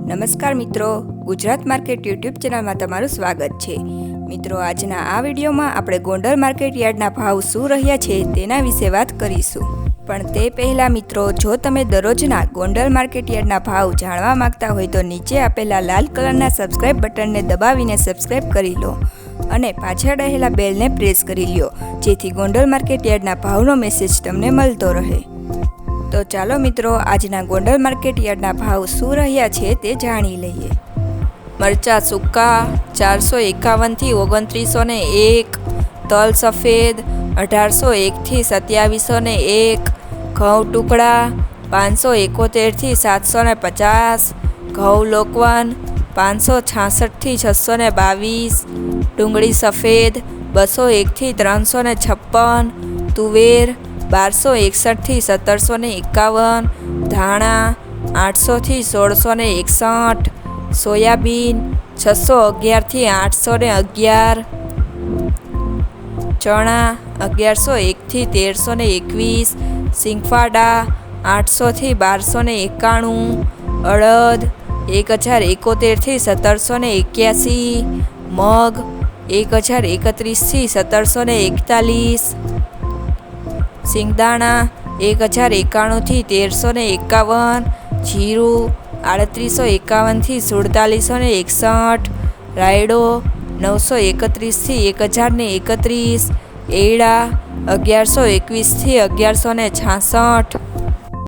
નમસ્કાર મિત્રો, Gujarat market YouTube ચેનલમાં તમારું સ્વાગત છે। મિત્રો, આજના આ વિડીયોમાં આપણે ગોંડલ માર્કેટ યાર્ડના ભાવ શું રહ્યા છે તેના વિશે વાત કરીશું। પણ તે પહેલાં મિત્રો, જો તમે દરરોજના ગોંડલ માર્કેટ યાર્ડના ભાવ જાણવા માંગતા હોય તો નીચે આપેલા લાલ કલરના સબસ્ક્રાઇબ બટનને દબાવીને સબસ્ક્રાઇબ કરી લો અને પાછળ રહેલા બેલને પ્રેસ કરી લ્યો, જેથી ગોંડલ માર્કેટ યાર્ડના ભાવનો મેસેજ તમને મળતો રહે। તો ચાલો મિત્રો, આજના ગોંડલ માર્કેટ યાર્ડના ભાવ શું રહ્યા છે તે જાણી લઈએ। મરચાં સૂકા 451 થી 2901, તલ સફેદ 1801 થી 2701, ઘઉં ટુકડા 571 થી 750, ઘઉં લોકવન 566 થી 622, ડુંગળી સફેદ 201 થી 356, તુવેર 1261 થી 1751, ધાણા 800 થી 1661, સોયાબીન 611 થી 811, ચણા 1101 થી 1321, સિંગફાડા 800 થી 1291, અડદ 1071 થી 1781, મગ 1031 થી 1741, સિંગદાણા 1091 થી 1351, જીરું 3851 થી 4761, રાયડો 931 થી 1031, એડા 1121 થી 1166,